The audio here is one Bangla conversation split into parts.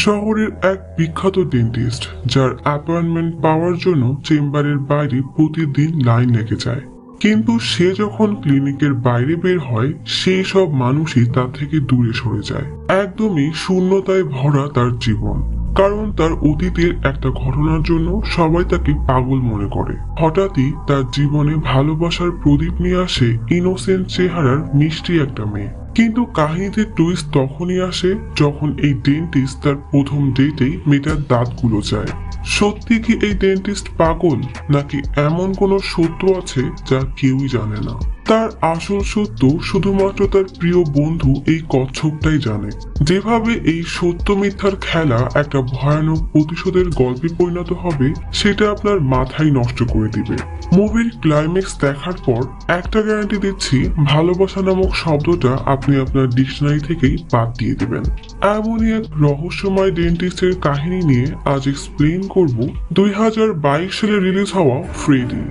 শহরের এক বিখ্যাত ডেন্টিস্ট যার অ্যাপয়েন্টমেন্ট পাওয়ার জন্য চেম্বারের বাইরে প্রতিদিন লাইন লেগে যায়। কিন্তু সে যখন ক্লিনিকের বাইরে বের হয় সেই সব মানুষই তার থেকে দূরে সরে যায়। একদমই শূন্যতায় ভরা তার জীবন, কারণ তার অতীতের একটা ঘটনার জন্য সবাই তাকে পাগল মনে করে। হঠাৎই তার জীবনে ভালোবাসার প্রদীপ নিয়ে আসে ইনোসেন্ট চেহারার মিষ্টি একটা মেয়ে। কিন্তু কাহিনীতে টুইস্ট তখনই আসে যখন এই ডেন্টিস্ট তার প্রথম ডেটেই মেয়েটার দাঁতগুলো যায়। সত্যি কি এই ডেন্টিস্ট পাগল, নাকি এমন কোনো সত্য আছে যা কেউই জানে না? তার আসল সত্য শুধুমাত্র তার প্রিয় বন্ধু এই কচ্ছপটাই জানে। যেভাবে এই সত্য মিথ্যার খেলা একটা ভয়ানক প্রতিশোধের গল্পে পরিণত হবে সেটা আপনার মাথায় নষ্ট করে দিবে। মুভির ক্লাইম্যাক্স দেখার পর একটা গ্যারান্টি দিচ্ছি, ভালোবাসা নামক শব্দটা আপনি আপনার ডিকশনারি থেকেই বাদ দিয়ে দিবেন। এমনই এক রহস্যময় ডেন্টিস্টের কাহিনী নিয়ে আজ এক্সপ্লেইন করব 2022 সালে রিলিজ হওয়া ফ্রেডি।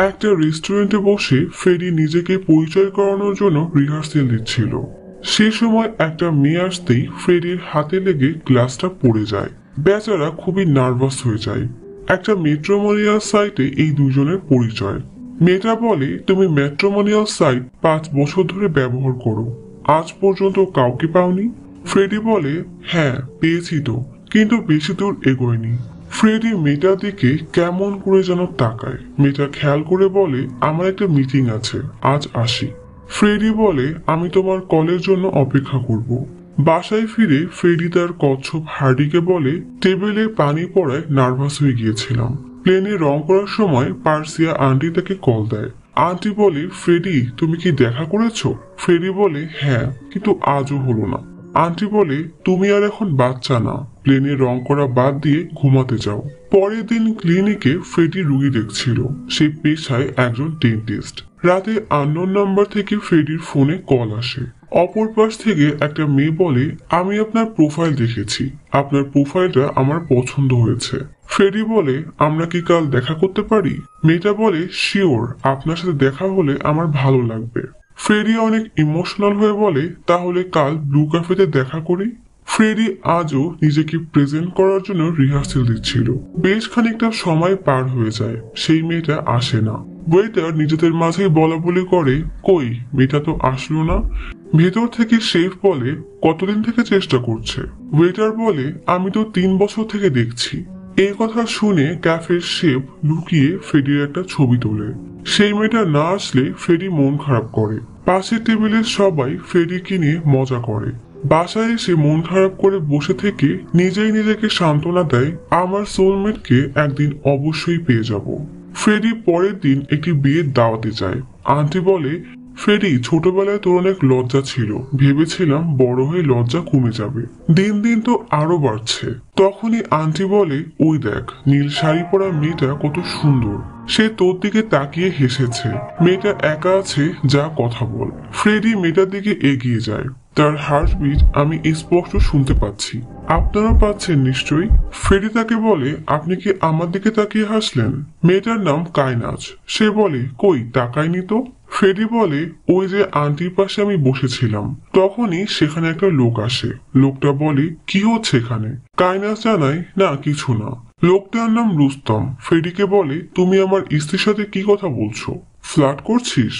একটা রেস্টুরেন্টে বসে ফ্রেডি নিজেকে পরিচয় করানোর জন্য রিহার্সেল দিচ্ছিল। সে সময় একটা মেয়ে আসতেই ফ্রেডির হাতে লেগে গ্লাসটা পড়ে যায়। বেচারা খুবই নার্ভাস হয়ে যায়। একটা ম্যাট্রিমোনিয়াল সাইটে এই দুজনের পরিচয়। মেয়েটা বলে, তুমি ম্যাট্রিমোনিয়াল সাইট 5 বছর ধরে ব্যবহার করো, আজ পর্যন্ত কাউকে পাওনি? ফ্রেডি বলে, হ্যাঁ পেয়েছি তো, কিন্তু বেশি দূর এগোয়নি। ফ্রেডি মেয়েটার দিকে কেমন করে যেন তাকায়। মেয়েটা খেয়াল করে বলে, আমার একটা মিটিং আছে, আজ আসি। ফ্রেডি বলে, আমি তোমার কলের জন্য অপেক্ষা করব। বাসায় ফিরে ফ্রেডি তার কচ্ছপ হার্ডিকে বলে, টেবিলে পানি পড়ায় নার্ভাস হয়ে গিয়েছিলাম। প্লেনে রং করার সময় পার্সিয়া আন্টি তাকে কল দেয়। আন্টি বলে, ফ্রেডি তুমি কি দেখা করেছো? ফ্রেডি বলে, হ্যাঁ, কিন্তু আজও হলো না। আন্টি বলে, তুমি আর এখন বাচ্চা না, প্লেনে রং করা বাদ দিয়ে ঘুমাতে যাও। পরের দিন ক্লিনিকে ফ্রেডি রুগী দেখছিল। সে পেশায় একজন ডেন্টিস্ট। রাতে আননোন নাম্বার থেকে ফ্রেডির ফোনে কল আসে। অপর পাশ থেকে একটা মেয়ে বলে, আমি আপনার প্রোফাইল দেখেছি, আপনার প্রোফাইলটা আমার পছন্দ হয়েছে। ফ্রেডি বলে, আমরা কি কাল দেখা করতে পারি? মেয়েটা বলে, শিওর, আপনার সাথে দেখা হলে আমার ভালো লাগবে। ফ্রেডি অনেক ইমোশনাল হয়ে বলে, তাহলে কাল ব্লু ক্যাফেতে দেখা করি। ফ্রেডি আজও নিজেকে প্রেজেন্ট করার জন্য রিহার্সেল দিচ্ছিল। বেশ খানিকটা সময় পার হয়ে যায়, সেই মেয়েটা আসে না। ওয়েটার নিজেদের মাঝেই বলা বলি করে, কই মেয়েটা তো আসলো না। ভেতর থেকে শেফ বলে, কতদিন থেকে চেষ্টা করছে? ওয়েটার বলে, আমি তো 3 বছর থেকে দেখছি। এই কথা শুনে ক্যাফের শেফ লুকিয়ে ফ্রেডির একটা ছবি তোলে। সেই মেয়েটা না আসলে ফ্রেডি মন খারাপ করে। পাশের টেবিলের সবাই ফ্রেডিকে নিয়ে মজা করে। বাসায় এসে মন খারাপ করে বসে থেকে নিজেই নিজেকে সান্ত্বনা দেয়, আমার সোলমেটকে একদিন অবশ্যই পেয়ে যাব। ফ্রেডি পরের দিন একটি বিয়ের দাওয়াতে যায়। আন্টি বলে, ফ্রেডি ছোটবেলায় তোর অনেক লজ্জা ছিল, ভেবেছিলাম বড় হয়ে লজ্জা কমে যাবে, দিন দিন তো আরো বাড়ছে। তখনই আন্টি বলে, ওই দেখ নীল শাড়ি পরা মেয়েটা কত সুন্দর, সে তোর দিকে তাকিয়ে হেসেছে। মেয়েটা একা আছে, যা কথা বল। ফ্রেডি মেয়েটার দিকে এগিয়ে যায়। তার হার্টবিট আমি স্পষ্ট শুনতে পাচ্ছি, আপনারা পাচ্ছেন নিশ্চয়ই। ফ্রেডি তাকে বলে, আপনি কি আমার দিকে তাকিয়ে হাসলেন? মেয়েটার নাম কায়নাজ। সে বলে, কই তাকায়নি তো। ফ্রেডি বলে, ওই যে আন্টির পাশে আমি বসেছিলাম, তখনই সেখানে একটা লোক আসে। লোকটা বলে, কি হচ্ছে এখানে? কায়নাজ জানায়, না কিছু না। লোকটার নাম রুস্তম। ফ্রেডিকে বলে, তুমি আমার স্ত্রীর সাথে কি কথা বলছো? ফ্লার্ট করছিস?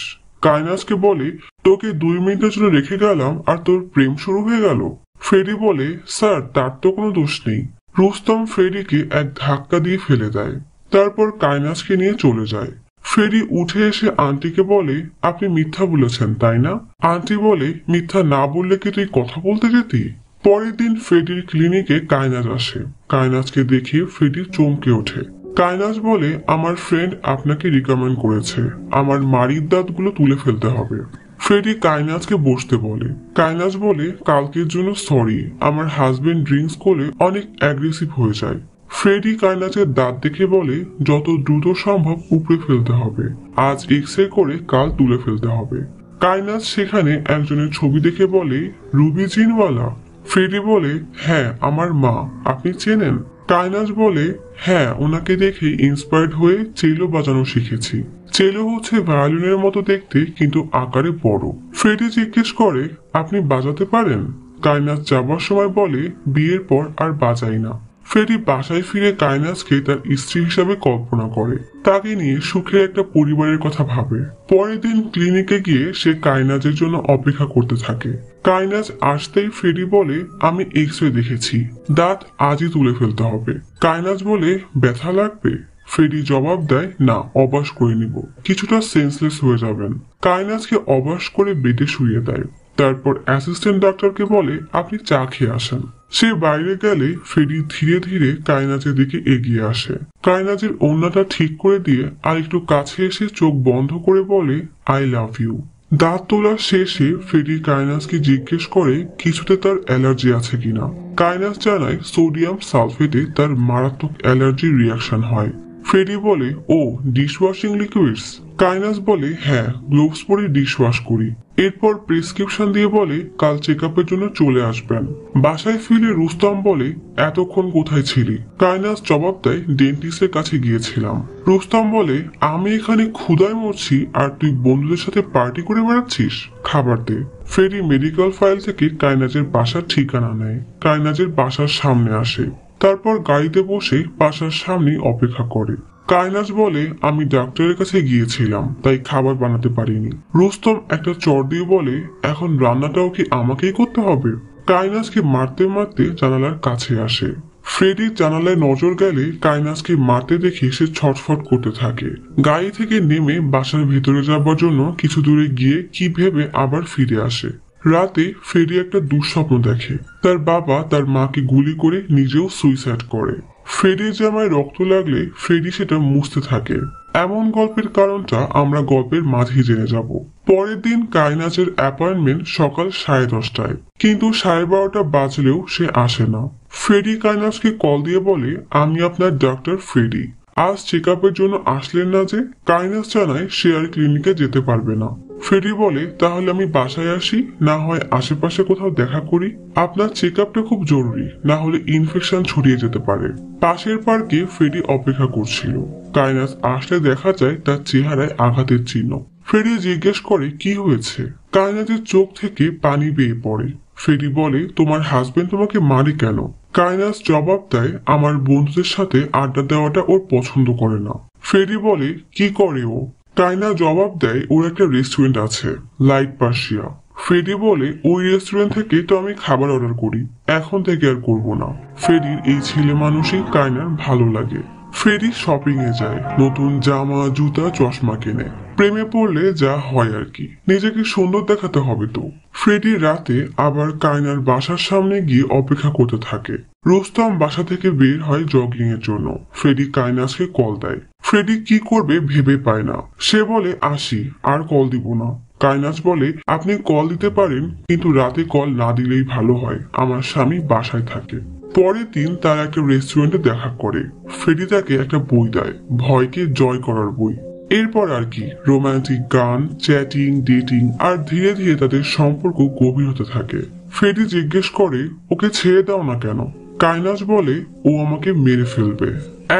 কায়নাজকে বলে, তোকে 2 মিনিটের জন্য রেখে গেলাম আর তোর প্রেম শুরু হয়ে গেল। ফ্রেডি বলে, স্যার তার তো কোনো দোষ নেই। রুস্তম ফ্রেডিকে এক ধাক্কা দিয়ে ফেলে দেয়, তারপর কায়নাজকে নিয়ে চলে যায়। ফ্রেডি উঠে এসে আন্টিকে বলে, আপনি মিথ্যা বলেছেন তাই না? আন্টি বলে, মিথ্যা না বললে কি তুই কথা বলতে যেতি? পরের দিন ফ্রেডির ক্লিনিকে কায়নাজ আসে। কায়নাজকে দেখে ফ্রেডি চমকে ওঠে। কায়নাজ বলে, আমার ফ্রেন্ড আপনাকে রিকমেন্ড করেছে, আমার মাড়ির দাঁতগুলো তুলে ফেলতে হবে। ফ্রেডি কায়নাজকে বসতে বলে। কায়নাজ বলে, কালকের জন্য সরি, আমার হাজবেন্ড ড্রিঙ্কস করে অনেক অ্যাগ্রেসিভ হয়ে যায়। ফ্রেডি কায়নাজের দাঁত দেখে বলে, যত দ্রুত সম্ভব উপড়ে ফেলতে হবে, আজ এক্সরে করে কাল তুলে ফেলতে হবে। কায়নাজ সেখানে একজনের ছবি দেখে বলে, রুবি জিনওয়ালা? ফ্রেডি বলে, হ্যাঁ আমার মা, আপনি চেনেন? কায়নাজ বলে, হ্যাঁ ওনাকে দেখে ইন্সপায়ার্ড হয়ে চেলো বাজানো শিখেছি। চেলো হচ্ছে ভায়োলিনের মতো দেখতে কিন্তু আকারে বড়। ফ্রেডি জিজ্ঞেস করে, আপনি বাজাতে পারেন? কাইনাস যাবার সময় বলে, বিয়ের পর আর বাজাই না। ফ্রেডি বাসায় ফিরে কাইনাসকে তার স্ত্রী হিসাবে কল্পনা করে, তাকে নিয়ে সুখের একটা পরিবারের কথা ভাবে। পরের দিন ক্লিনিকে গিয়ে সে কাইনাজের জন্য অপেক্ষা করতে থাকে। কাইনাজ আসতেই ফ্রেডি বলে, আমি এক্স-রে দেখেছি, দাঁত আজই তুলে ফেলতে হবে। কাইনাজ বলে, ব্যথা লাগবে? ফ্রেডি জবাব দেয়, না, অবাস করে নিব, কিছুটা সেন্সলেস হয়ে যাবেন। কাইনাজকে অবাস করে বেডে শুইয়ে দেয়। তারপর অ্যাসিস্ট্যান্ট ডাক্তারকে বলে, আপনি চা খেয়ে আসেন। সে বাইরে গেলে ফ্রেডি ধীরে ধীরে কাইনাজের দিকে এগিয়ে আসে। কাইনাজের ওড়নাটা ঠিক করে দিয়ে আর একটু কাছে এসে চোখ বন্ধ করে বলে, আই লাভ ইউ। দাঁত তোলা শেষে ফ্রেডি কাইনাসকে জিজ্ঞেস করে কিছুতে তার অ্যালার্জি আছে কিনা। কাইনাস জানায় সোডিয়াম সালফেটে তার মারাত্মক অ্যালার্জি রিয়াকশন হয়। ফ্রেডি বলে, ও ডিশওয়াশিং লিকুইডস? কাইনাস বলে, হ্যাঁ, গ্লোভস পরে ডিশওয়াশ করি। এরপর প্রেসক্রিপশন দিয়ে বলে, কাল চেক আপের জন্য চলে আসবেন। বাসায় ফিরে রুস্তম বলে, এতক্ষণ কোথায় ছিলি? কাইনাস জবাব দেয়, ডেন্টিস্টের কাছে গিয়েছিলাম। রুস্তম বলে, আমি এখানে ক্ষুধায় মরছি আর তুই বন্ধুদের সাথে পার্টি করে বেড়াচ্ছিস, খাবার দে। ফ্রেডি মেডিকেল ফাইল থেকে কাইনাজের বাসার ঠিকানা নেয়। কাইনাজের বাসার সামনে আসে, তারপর গাড়িতে বসে বাসার সামনে অপেক্ষা করে। কাইনাজ বলে, আমি ডাক্তারের কাছে গিয়েছিলাম, তাই খাবার বানাতে পারিনি। রুস্তম একটা চর দিয়ে বলে, এখন রান্নাটাও কি আমাকেই করতে হবে? কাইনাজকে মারতে মারতে জানালার কাছে আসে। ফ্রেডির জানালায় নজর গেলে কাইনাজকে মারতে দেখে সে ছটফট করতে থাকে। গাড়ি থেকে নেমে বাসার ভেতরে যাবার জন্য কিছু দূরে গিয়ে কি ভেবে আবার ফিরে আসে। রাতে ফ্রেডি একটা দুঃস্বপ্ন দেখে, তার বাবা তার মাকে গুলি করে নিজেও সুইসাইড করে। ফ্রেডির জামায় রক্ত লাগলে ফ্রেডি সেটা মুছতে থাকে। এমন গল্পের কারণটা আমরা গল্পের মাঝে জেনে যাব। পরের দিন কাইনাজের অ্যাপয়েন্টমেন্ট সকাল 10:30টায়, কিন্তু 12:30 বাজলেও সে আসে না। ফ্রেডি কাইনাজকে কল দিয়ে বলে, আমি আপনার ডাক্তার ফ্রেডি, আজ চেক আপের জন্য আসলেন না যে? কাইনাস জানায় সে আর ক্লিনিকে যেতে পারবে না। ফ্রেডি বলে, তাহলে আমি বাসায় আসি, না হয় আশেপাশে কোথাও দেখা করি। আপনার চেক আপটা খুব জরুরি, না হলে ইনফেকশন ছড়িয়ে যেতে পারে। পাশের পার্কে ফ্রেডি অপেক্ষা করছিল। কাইনাস আসলে দেখা যায় তার চেহারায় আঘাতের চিহ্ন। ফ্রেডি জিজ্ঞেস করে, কি হয়েছে? কাইনাসের চোখ থেকে পানি বেয়ে পড়ে। ফ্রেডি বলে, তোমার হাজবেন্ড তোমাকে মারে কেন? কাইনাস জবাব দেয়, আমার বন্ধুদের সাথে আড্ডা দেওয়াটা ওর পছন্দ করে না। ফ্রেডি বলে, কি করে ও? কাইনা জবাব দেয়, ওর একটা রেস্টুরেন্ট আছে, লাইট পার্সিয়া। ফ্রেডি বলে, ওই রেস্টুরেন্ট থেকে তো আমি খাবার অর্ডার করি, এখন থেকে আর করবো না। ফ্রেডির এই ছেলে মানুষই কাইনার ভালো লাগে। ফ্রেডি শপিং এ যায়, নতুন জামা, জুতা, চশমা কেনে। প্রেমে পড়লে যা হয় আর কি, নিজেকে সুন্দর দেখাতে হবে তো। ফ্রেডি রাতে আবার কাইনার বাসার সামনে গিয়ে অপেক্ষা করতে থাকে। রুস্তম বাসা থেকে বের হয় জগিং এর জন্য। ফ্রেডি কাইনাসকে কল দেয়। ফ্রেডি কি করবে ভেবে পায় না। সে বলে, আসি, আর কল দিব না। কাইনাস বলে, আপনি কল দিতে পারেন, কিন্তু রাতে কল না দিলেই ভালো হয়, আমার স্বামী বাসায় থাকে। পরের দিন তারা একটা রেস্টুরেন্টে দেখা করে। ফ্রেডি তাকে একটা বই দেয়, ভয়কে জয় করার বই। এরপর আর কি, রোমান্টিক গান, চ্যাটিং, ডেটিং, আর ধীরে ধীরে তাদের সম্পর্ক গভীর হতে থাকে। ফ্রেডি জিজ্ঞেস করে, ওকে ছেড়ে দাও না কেন? কাইনাস বলে, ও আমাকে মেরে ফেলবে।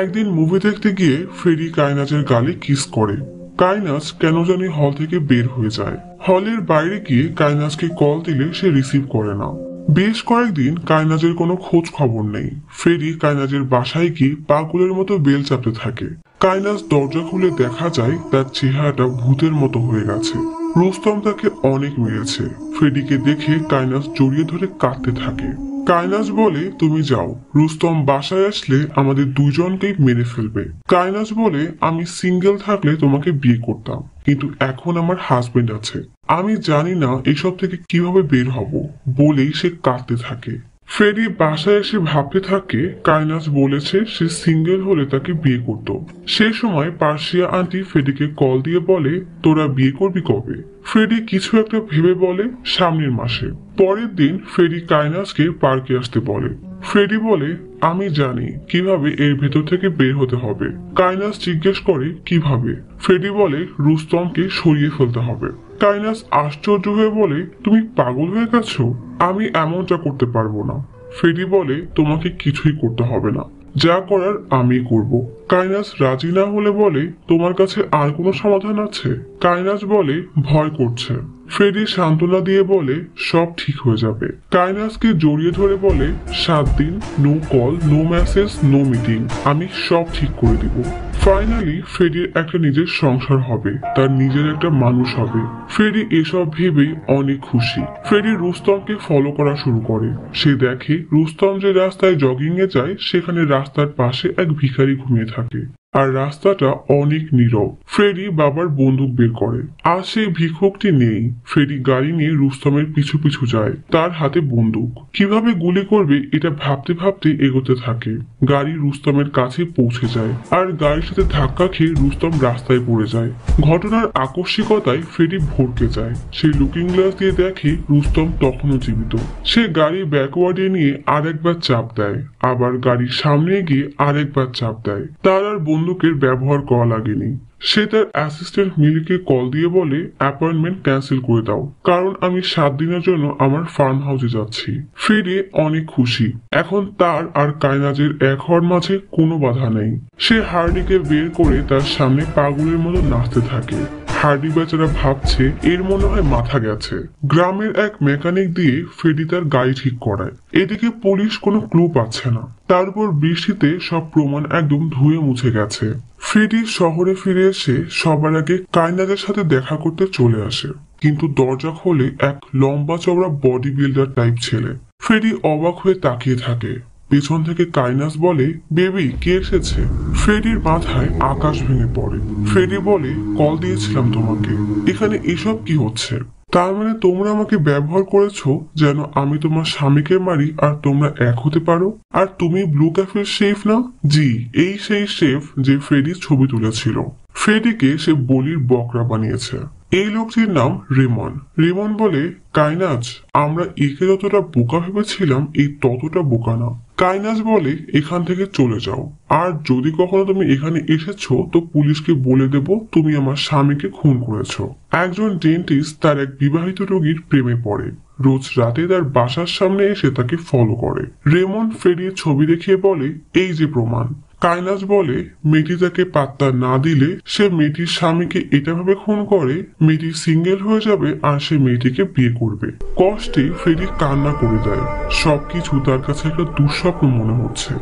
একদিন মুভি দেখতে গিয়ে ফ্রেডি কাইনাসের গালে কিস করে। কাইনাস কেন জানি হল থেকে বের হয়ে যায়। হলের বাইরে গিয়ে কাইনাসকে কল দিলে সে রিসিভ করে না। বেশ কয়েকদিন কাইনাজের কোনো খোঁজ খবর নেই। ফ্রেডি কাইনাজের বাসায় গিয়ে পাগলের মতো বেল চাপতে থাকে। কাইনাজ দরজা খুলে দেখা যায় তার চেহারাটা ভূতের মতো হয়ে গেছে। রুস্তম তাকে অনেক মেরেছে। ফ্রেডিকে দেখে কাইনাজ জড়িয়ে ধরে কাঁদতে থাকে। কাইনাজ বলে, তুমি যাও, রুস্তম বাসায় আসলে আমাদের দুজনকেই মেরে ফেলবে। কাইনাজ বলে, আমি সিঙ্গেল থাকলে তোমাকে বিয়ে করতাম, কিন্তু এখন আমার হাজবেন্ড আছে, আমি জানি না এসব থেকে কিভাবে বের হব। বলেই সে কাঁদতে থাকে। ফ্রেডি বাসায় এসে ভাবতে থাকে, কাইনাজ বলেছে সে সিঙ্গেল হলে তাকে বিয়ে করত। সেই সময় পার্সিয়া আন্টি ফ্রেডিকে কল দিয়ে বলে, তোরা বিয়ে করবি কবে? ফ্রেডি কিছু একটা ভেবে বলে, সামনের মাসে। পরের দিন ফ্রেডি কাইনাজকে পার্কে আসতে বলে। ফ্রেডি বলে, আমি জানি কিভাবে এর ভেতর থেকে বের হতে হবে। কাইনাস জিজ্ঞেস করে, কিভাবে? ফ্রেডি বলে, রুস্তমকে সরিয়ে ফেলতে হবে। কাইনাস আশ্চর্য হয়ে বলে, তুমি পাগল হয়ে গেছো? আমি এমনটা করতে পারবো না। ফ্রেডি বলে, তোমাকে কিছুই করতে হবে না, যা করার আমি করব। কাইনাস রাজি না হলে বলে, তোমার কাছে আর কোনো সমাধান আছে? কাইনাস বলে, ভয় করছে। ফ্রেডি সান্ত্বনা দিয়ে বলে, সব ঠিক হয়ে যাবে। কাইনাসকে জড়িয়ে ধরে বলে, 7 দিন, no call, no message, no meeting, আমি সব ঠিক করে দিব। ফাইনালি ফ্রেডির একটা নিজের সংসার হবে, তার নিজের একটা মানুষ হবে। ফ্রেডি এসব ভেবেই অনেক খুশি। ফ্রেডি রুস্তমকে ফলো করা শুরু করে। সে দেখে রুস্তম যে রাস্তায় জগিং এ যায়, সেখানে রাস্তার পাশে এক ভিখারি ঘুমিয়ে থাকে, আর রাস্তাটা অনেক নীরব। ফ্রেডি বাবার বন্দুক বের করে, আর সেই ভিক্ষুকটি নেই। ফ্রেডি গাড়ি নিয়ে রুস্তমের পিছু পিছু যায়, তার হাতে বন্দুক। কিভাবে গুলি করবে এটা ভাবতে ভাবতে এগোতে থাকে। গাড়ি রুস্তমের কাছে পৌঁছে যায়, আর গাড়ির সাথে ধাক্কা খেয়ে রুস্তম রাস্তায় পড়ে যায়। ঘটনার আকস্মিকতায় ফ্রেডি ভড়কে যায়। সে লুকিং গ্লাস দিয়ে দেখে রুস্তম তখনও জীবিত। সে গাড়ি ব্যাকওয়ার্ডে নিয়ে আরেকবার চাপ দেয়, আবার গাড়ির সামনে গিয়ে আরেকবার চাপ দেয়। তার আর বন্দুকের ব্যবহার করা লাগেনি। সে তার অ্যাসিস্ট্যান্ট মিলিকে কল দিয়ে বলে, অ্যাপয়েন্টমেন্ট ক্যান্সেল করে দাও, কারণ আমি 7 দিনের জন্য আমার ফার্ম হাউসে যাচ্ছি। ফ্রেডি অনেক খুশি। এখন তার আর কাইনাজের এক হওয়ার মাঝে কোনো বাধা নেই। সে হার্ডিকে বের করে তার সামনে পাগলের মতো নাচতে থাকে। হার্ডি বেচারা ভাবছে এর মনে হয় মাথা গেছে। গ্রামের এক মেকানিক দিয়ে ফ্রেডি তার গাড়ি ঠিক করায়। এদিকে পুলিশ কোনো ক্লু পাচ্ছে না, তার উপর বৃষ্টিতে সব প্রমাণ একদম ধুয়ে মুছে গেছে। ফ্রেডি শহরে ফিরে এসে সবার আগে কাইনাজের সাথে দেখা করতে চলে আসে, কিন্তু দরজা খোলে এক লম্বা চওড়া বডি বিল্ডার টাইপ ছেলে। ফ্রেডি অবাক হয়ে তাকিয়ে থাকে। পেছন থেকে কাইনাস বলে, বেবি কে এসেছে? ফ্রেডির মাথায় আকাশ ভেঙে পড়ে। ফ্রেডি বলে, কল দিয়েছিলাম তোমাকে, এখানে এসব কি হচ্ছে? তার মানে তোমরা আমাকে ব্যবহার করেছো যেন আমি তোমার স্বামীকে মারি আর তোমরা এক হতে পারো। আর তুমি ব্লু ক্যাফের শেফ না? জি, এই সেই শেফ যে ফ্রেডির ছবি তুলেছিল। ফ্রেডিকে সে বলির বকরা বানিয়েছে। এই লোকটির নাম রেমন। রেমন বলে, কাইনাজ, আমরা একে যতটা বোকা ভেবেছিলাম এই ততটা বোকা না। কাইনাজ বলে, এখান থেকে চলে যাও, আর যদি কখনো তুমি এখানে এসেছো তো পুলিশকে বলে দেব তুমি আমার স্বামীকে খুন করেছো। একজন ডেন্টিস্ট তার এক বিবাহিত রোগীর প্রেমে পড়ে। রোজ রাতে তার বাসার সামনে এসে তাকে ফলো করে। রেমন ফ্রেডির ছবি দেখিয়ে বলে, এই যে প্রমাণ। কাইনাজ বলে, মেয়েটি তাকে পাত্তা না দিলে সে মেয়েটির স্বামীকে এটা ভাবে খুন করে মেয়েটি সিঙ্গেল হয়ে যাবে আর সে মেয়েটিকে বিয়ে করবে। কষ্টে ফ্রেডি কান্না করে দেয়। সবকিছু তার কাছে একটা দুঃস্বপ্ন মনে হচ্ছে।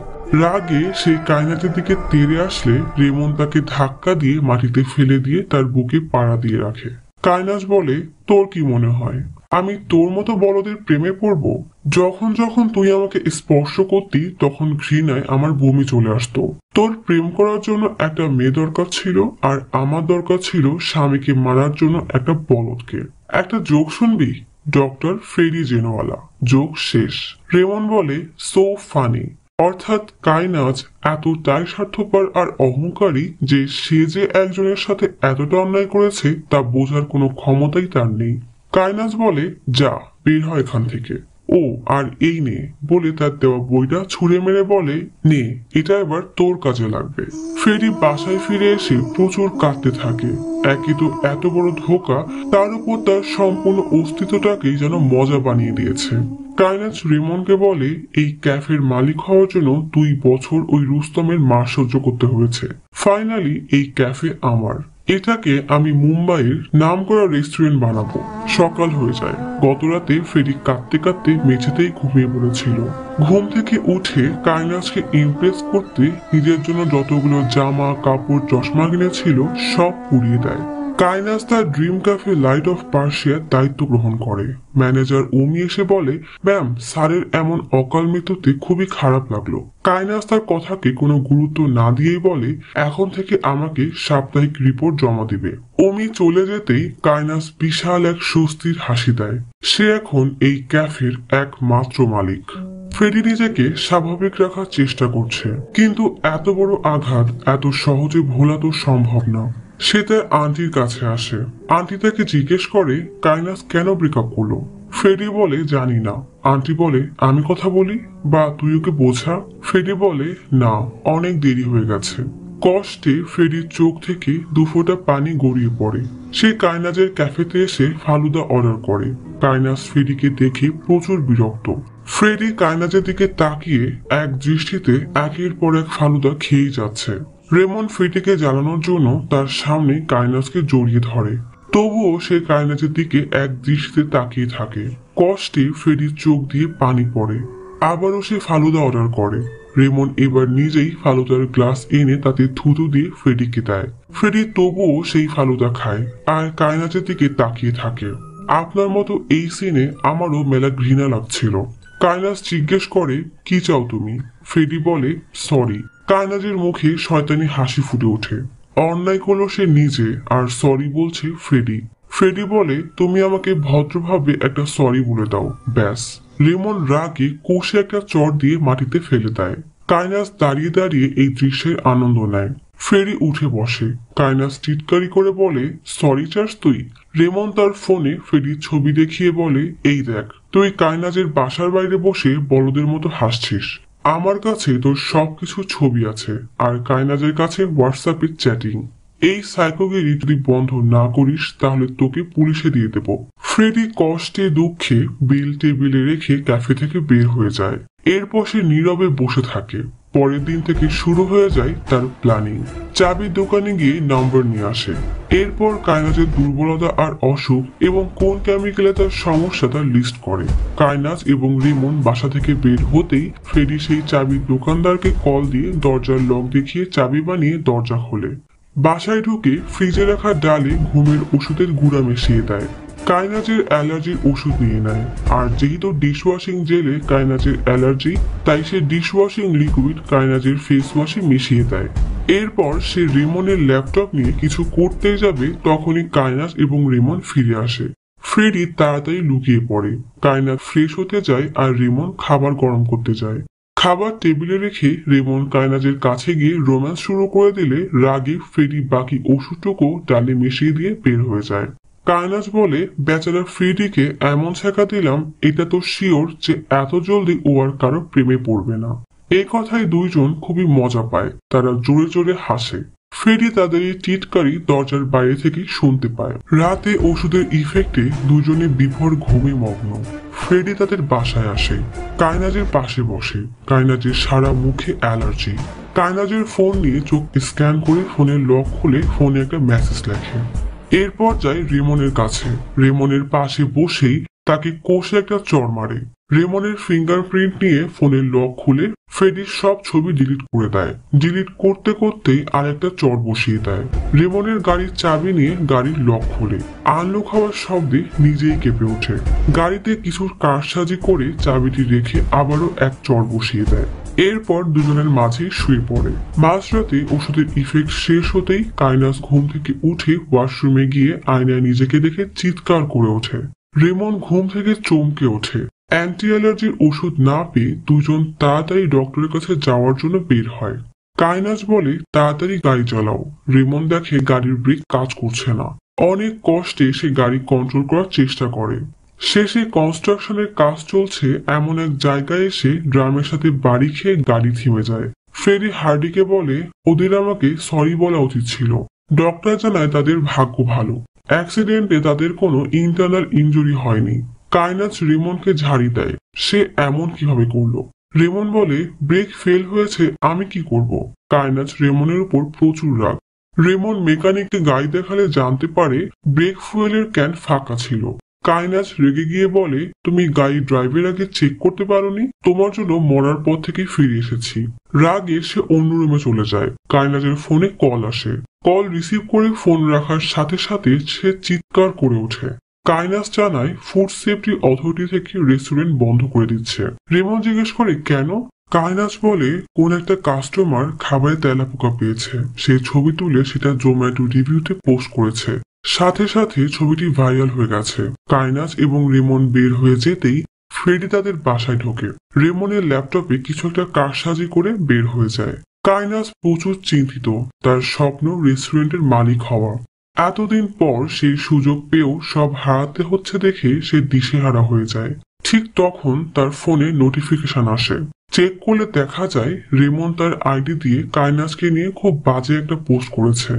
রাগে সেই কাইনাজের দিকে তেড়ে আসলে রেমন তাকে ধাক্কা দিয়ে মাটিতে ফেলে দিয়ে তার বুকে পাড়া দিয়ে রাখে। কাইনাজ বলে, তোর কি মনে হয় আমি তোর মতো বড়দের প্রেমে পড়বো? যখন যখন তুই আমাকে স্পর্শ করতি তখন ঘৃণায় আমার বমি চলে আসতো। তোর প্রেম করার জন্য একটা মেয়ে দরকার ছিল, আর আমার দরকার ছিল স্বামীকে মারার জন্য একটা বলদকে। একটা জোক শুনবি? Doctor Freddy Jenowala. জোক শেষ। রেমন বলে, সো ফানি। অর্থাৎ কাইনাজ এতটাই স্বার্থপর আর অহংকারী যে সে যে একজনের সাথে এতটা অন্যায় করেছে তা বোঝার কোনো ক্ষমতাই তার নেই। কাইনাজ বলে, যা বের হয় এখান থেকে। ও আর এই নে বলে তার দেওয়া বইটা ছুঁড়ে মেরে বলে, নে এটা এবার তোর কাজে লাগবে। ফ্রেডি বাসায় ফিরে এসে প্রচুর কাঁদতে থাকে। একই তো এত বড় ধোঁকা, তার উপর তার সম্পূর্ণ অস্তিত্বটাকেই যেন মজা বানিয়ে দিয়েছে। কাইনাজ রেমনকে বলে, এই ক্যাফের মালিক হওয়ার জন্য 2 বছর ওই রুস্তমের মার সহ্য করতে হয়েছে। ফাইনালি এই ক্যাফে আমার। এটাকে আমি মুম্বাইয়ের নামকরা রেস্টুরেন্ট বানাবো। সকাল হয়ে যায়। গতরাতে ফ্রেডি কাঁদতে কাঁদতে মেঝেতেই ঘুমিয়ে পড়েছিল। ঘুম থেকে উঠে কাইনাজকে ইমপ্রেস করতে নিজের জন্য যতগুলো জামা কাপড় চশমা কিনেছিল সব পুড়িয়ে দেয়। কাইনাজ তার ড্রিম ক্যাফে লাইট অফ পার্সিয়ার দায়িত্ব গ্রহণ করে। ম্যানেজার ওমি এসে বলে, ম্যাম, স্যারের এমন অকাল মৃত্যুতে খুবই খারাপ লাগলো। কাইনাজ তার কথাকে কোনো গুরুত্ব না দিয়েই বলে, এখন থেকে আমাকে সাপ্তাহিক রিপোর্ট জমা দিবে। ওমি চলে যেতেই কাইনাজ বিশাল এক স্বস্তির হাসি দেয়। সে এখন এই ক্যাফের একমাত্র মালিক। ফ্রেডি নিজেকে স্বাভাবিক রাখার চেষ্টা করছে, কিন্তু এত বড় আঘাত এত সহজে ভোলা তো সম্ভব না। সে তার আন্টির কাছে আসে। আন্টি তাকে জিজ্ঞেস করে, কাইনাজ কেন ব্রেকআপ করলো? ফ্রেডি বলে, জানি না। আন্টি বলে, আমি কথা বলি বা তুই ওকে বোঝা? ফ্রেডি বলে, না, অনেক দেরি হয়ে গেছে। কষ্টে ফ্রেডির চোখ থেকে দুফোঁটা পানি গড়িয়ে পড়ে। সে কায়নাজের ক্যাফেতে এসে ফালুদা অর্ডার করে। কায়নাজ ফ্রেডিকে দেখে প্রচুর বিরক্ত। ফ্রেডি কায়নাজের দিকে তাকিয়ে এক দৃষ্টিতে একের পর এক ফালুদা খেয়েই যাচ্ছে। রেমন ফ্রেডিকে জ্বালানোর জন্য তার সামনে কায়নাজকে জড়িয়ে ধরে, তবুও সে কায়নাজের দিকে এক দৃষ্টিতে তাকিয়ে থাকে। কষ্টে ফ্রেডির চোখ দিয়ে পানি পড়ে। আবারও সে ফালুদা অর্ডার করে। রেমন এবার নিজেই ফালুদার গ্লাস এনে তাতে থুতু দিয়ে ফ্রেডিকে দেয়। ফ্রেডি তবুও সেই ফালুদা খায় আর কায়নাজের দিকে তাকিয়ে থাকে। আপনার মতো এই সিনে আমারও মেলা ঘৃণা লাগছিল। কায়নাজ জিজ্ঞেস করে, কি চাও তুমি? ফ্রেডি বলে, সরি। কায়নাজের মুখে শয়তানি হাসি ফুটে ওঠে। অন্যায় করলো সে নিজে, আর সরি বলছে ফ্রেডি। ফ্রেডি বলে, তুমি আমাকে ভদ্রভাবে একটা সরি বলে দাও, ব্যাস। রেমন রাগে কষে একটা চড় দিয়ে মাটিতে ফেলে দেয়। কায়নাজ দাঁড়িয়ে দাঁড়িয়ে এই দৃশ্যের আনন্দ নেয়। ফ্রেডি উঠে বসে। কায়নাজ চিৎকারি করে বলে, সরি চাস তুই? রেমন তার ফোনে ফ্রেডির ছবি দেখিয়ে বলে, এই দেখ, তুই কায়নাজের বাসার বাইরে বসে বলদের মতো হাসছিস। আমার কাছে তোর সবকিছু ছবি আছে, আর কায়নাজের কাছে হোয়াটসঅ্যাপে চ্যাটিং। এই সাইকোগিরি যদি বন্ধ না করিস তাহলে তোকে পুলিশে দিয়ে দেব। ফ্রেডি কষ্টে দুঃখে বিল টেবিলে রেখে ক্যাফে থেকে বের হয়ে যায়। এরপর সে নীরবে বসে থাকে। পরের দিন থেকে শুরু হয়ে যায় তার প্ল্যানিং। চাবির দোকানে গিয়ে নম্বর নিয়ে আসে। এরপর কায়নাজের দুর্বলতা আর অসুখ এবং কোন কেমিক্যালে তার সমস্যা তার লিস্ট করে। কায়নাজ এবং রিমন বাসা থেকে বের হতেই ফ্রেডি সেই চাবির দোকানদারকে কল দিয়ে দরজার লক দেখিয়ে চাবি বানিয়ে দরজা খোলে। বাসায় ঢুকে ফ্রিজে রাখা ডালে ঘুমের ওষুধের গুঁড়া মিশিয়ে দেয়। কায়নাজের অ্যালার্জির ওষুধ নিয়ে নেয়। আর যেহেতু ডিশওয়াশিং জেলে কায়নাজের অ্যালার্জি, তাই সে ডিশওয়াশিং লিকুইড কায়নাজের ফেস ওয়াশে মিশিয়ে দেয়। এরপর সে রিমনের ল্যাপটপ নিয়ে কিছু করতে যাবে, তখনই কায়নাজ এবং রিমন ফিরে আসে। ফ্রেডি তাড়াতাড়ি লুকিয়ে পড়ে। কায়নাজ ফ্রেশ হতে যায় আর রিমন খাবার গরম করতে যায়। খাবার টেবিলে রেখে রেমন কায়নাজের কাছে গিয়ে রোম্যান্স শুরু করে দিলে রাগে ফ্রেডি বাকি ওষুধটুকু ডালে মিশিয়ে দিয়ে বের হয়ে যায়। কায়নাজ বলে, বেচারা ফ্রেডিকে এমন ছেঁকা দিলাম, এটা তো শিওর যে এত জলদি ও আর কারো প্রেমে পড়বে না। এই কথায় দুইজন খুবই মজা পায়। তারা জোরে জোরে হাসে। ফ্রেডি তাদের এই টিটকারি দরজার বাইরে থেকে শুনতে পায়। রাতে ওষুধের ইফেক্টে দুজনে বিভোর ঘুমে মগ্ন। ফ্রেডি তাদের বাসায় আসে। কায়নাজের পাশে বসে। কায়নাজের সারা মুখে অ্যালার্জি। কায়নাজের ফোন নিয়ে চোখ স্ক্যান করে ফোনের লক খুলে ফোনে একটা মেসেজ লেখে। এরপর যায় রেমনের কাছে। রেমনের পাশে বসেই তাকে কষে একটা চড় মারে। রেমনের ফিঙ্গারপ্রিন্ট নিয়ে ফোনের লক খুলে ফ্রেডির সব ছবি ডিলিট করে দেয়। ডিলিট করতে করতেই আরেকটা চড় বসিয়ে দেয়। রেমনের গাড়ির চাবি নিয়ে গাড়ির লক খোলে। আনলক হওয়ার শব্দে নিজেই কেঁপে ওঠে। গাড়িতে কিছু কারসাজি করে চাবিটি রেখে আবারও এক চড় বসিয়ে দেয়। এরপর দুজনের মাঝে শুয়ে পড়ে। মাঝরাতে ওষুধের ইফেক্ট শেষ হতেই কায়নাজ ঘুম থেকে উঠে ওয়াশরুমে গিয়ে আয়নায় নিজেকে দেখে চিৎকার করে ওঠে। রেমন ঘুম থেকে চমকে ওঠে। অ্যান্টি অ্যালার্জির ওষুধ না পেয়ে দুজন তাড়াতাড়ি ডক্টরের কাছে যাওয়ার জন্য বের হয়। কায়নাজ বলে, তাড়াতাড়ি গাড়ি চালাও। রেমন দেখে গাড়ির ব্রেক কাজ করছে না। অনেক কষ্টে সে গাড়ি কন্ট্রোল করার চেষ্টা করে। শেষে কনস্ট্রাকশনের কাজ চলছে এমন এক জায়গায় এসে ড্রামের সাথে বাড়ি খেয়ে গাড়ি থেমে যায়। ফ্রেডি হার্ডিকে বলে, ওদের আমাকে সরি বলা উচিত ছিল। ডক্টর জানায় তাদের ভাগ্য ভালো, অ্যাক্সিডেন্টে তাদের কোনো ইন্টারনাল ইনজুরি হয়নি। কায়নাজ রেমনকে ঝাড়ি দেয়, সে এমন কিভাবে করলো? রেমন বলে, ব্রেক ফেল হয়েছে, আমি কি করব? কায়নাজ রেমনের উপর প্রচুর রাগ। রেমন মেকানিককে গাড়ি দেখালে জানতে পারে ব্রেক ফুয়েলের ক্যান ফাঁকা ছিল। কায়নাজ রেগে গিয়ে বলে, তুমি গাড়ি ড্রাইভের আগে চেক করতে পারোনি? তোমার জন্য মরার পর থেকে ফিরে এসেছি। রাগে সে অন্য রুমে চলে যায়। কায়নাজের ফোনে কল আসে। কল রিসিভ করে ফোন রাখার সাথে সাথে সে চিৎকার করে ওঠে। কায়নাজ জানায় ফুড সেফটি অথরিটি থেকে রেস্টুরেন্ট বন্ধ করে দিচ্ছে। রেমন জিজ্ঞেস করে, কেন? কায়নাজ বলে, কোন একটা কাস্টমার খাবারে তেলাপোকা পেয়েছে, সে ছবি তুলে সেটা জোম্যাটো রিভিউতে পোস্ট করেছে। সাথে সাথে ছবিটি ভাইরাল হয়ে গেছে। কায়নাজ এবং রেমন বের হয়ে যেতেই ফ্রেডি তাদের বাসায় ঢোকে। রেমনের ল্যাপটপে কিছু একটা কারসাজি করে বের হয়ে যায়। কায়নাজ প্রচুর চিন্তিত। তার স্বপ্ন রেস্টুরেন্টের মালিক হওয়া। এতদিন পর সেই সুযোগ পেয়েও সব হারাতে হচ্ছে দেখে সে দিশেহারা হয়ে যায়। ঠিক তখন তার ফোনে নোটিফিকেশন আসে। চেক করলে দেখা যায় রেমন তার আইডি দিয়ে কাইনাসকে নিয়ে খুব বাজে একটা পোস্ট করেছে।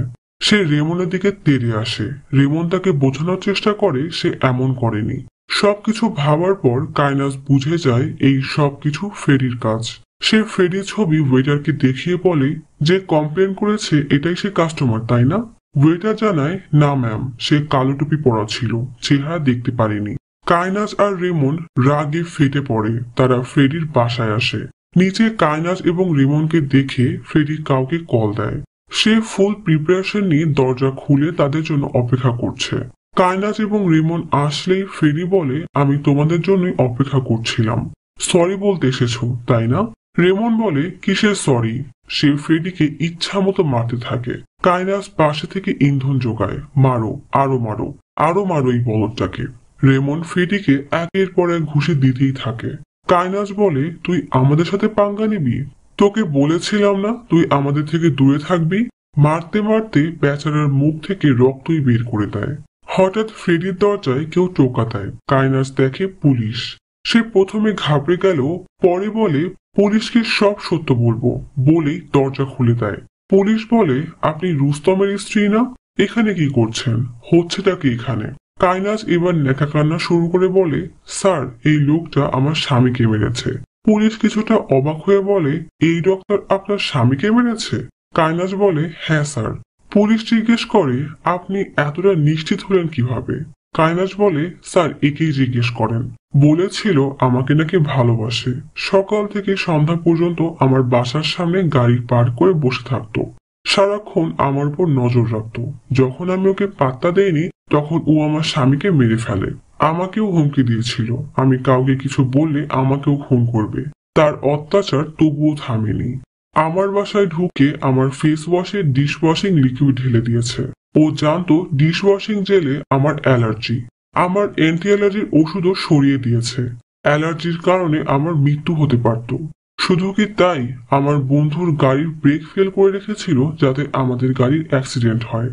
সে রেমনের দিকে তেড়ে আসে। রেমন তাকে বোঝানোর চেষ্টা করে সে এমন করেনি। সবকিছু ভাবার পর কাইনাস বুঝে যায় এই সবকিছু ফ্রেডির কাজ। সে ফ্রেডির ছবি ওয়েটারকে দেখিয়ে বলে যে কমপ্লেন করেছে এটাই সে কাস্টমার, তাই না? ওয়েটার জানায় না ম্যাম, সে কালো টুপি পরা ছিল, চেহারা দেখতে পারেনি। কাইনাস আর রেমন রাগে ফেটে পড়ে। তারা ফ্রেডির বাসায় আসে। নিচে কাইনাস এবং রেমনকে দেখে ফ্রেডি কাউকে কল দেয়। সে ফুল প্রিপারেশন নিয়ে দরজা খুলে তাদের জন্য অপেক্ষা করছে। কাইনাস এবং রেমন আসলেই ফ্রেডি বলে আমি তোমাদের জন্যই অপেক্ষা করছিলাম। সরি বলতে এসেছো, তাই না? রেমন বলে কিসের সরি? সে ফ্রেডিকে ইচ্ছা মতো মারতে থাকে। কাইনাস পাশে থেকে ইন্ধন যোগায়, মারো, আরো মারো, আরো মারো এই বলদটাকে। রেমন ফ্রেডিকে একের পর এক ঘুষি দিতেই থাকে। কাইনাস বলে তুই আমাদের সাথে পাঙ্গা নিবি? তোকে বলেছিলাম না তুই আমাদের থেকে দূরে থাকবি? মারতে মারতে বেচারার মুখ থেকে রক্তই বের করে দেয়। হঠাৎ ফ্রেডির দরজায় কেউ টোকা দেয়। কাইনাস দেখে পুলিশ। সে প্রথমে ঘাবড়ে গেল, পরে বলে পুলিশকে সব সত্য বলবো বলেই দরজা খুলে দেয়। পুলিশ বলে আপনি রুস্তমের স্ত্রী না? এখানে কি করছেন? হচ্ছেটা কি এখানে? কাইনাস এবার নেকা কান্না শুরু করে বলে স্যার, এই লোকটা আমার স্বামীকে মেরেছে। পুলিশ কিছুটা অবাক হয়ে বলে এই ডক্টর আপনার স্বামীকে মেরেছে? কাইনাস বলে হ্যাঁ স্যার। পুলিশ জিজ্ঞেস করে আপনি এতটা নিশ্চিত হলেন কিভাবে? কাইনাস বলে স্যার একেই জিজ্ঞেস করেন, বলেছিল আমাকে নাকি ভালোবাসে। সকাল থেকে সন্ধ্যা পর্যন্ত আমার বাসার সামনে গাড়ি পার্ক করে বসে থাকতো, সারাক্ষণ আমার উপর নজর রাখতো। যখন আমি ওকে পাত্তা দেইনি তখন ও আমার স্বামীকে মেরে ফেলে। আমাকেও হুমকি দিয়েছিল আমি কাউকে কিছু বললে আমাকেও খুন করবে। তার অত্যাচার তবুও থামেনি। আমার বাসায় ঢুকে আমার ফেস ওয়াশে ডিশ ওয়াশিং লিকুইড ঢেলে দিয়েছে। ও জানতো ডিশ ওয়াশিং জেলে আমার অ্যালার্জি। আমার অ্যান্টি অ্যালার্জির ওষুধও সরিয়ে দিয়েছে। অ্যালার্জির কারণে আমার মৃত্যু হতে পারত। শুধু কি তাই, আমার বন্ধুর গাড়ির ব্রেক ফেল করে রেখেছিল যাতে আমাদের গাড়ির অ্যাক্সিডেন্ট হয়।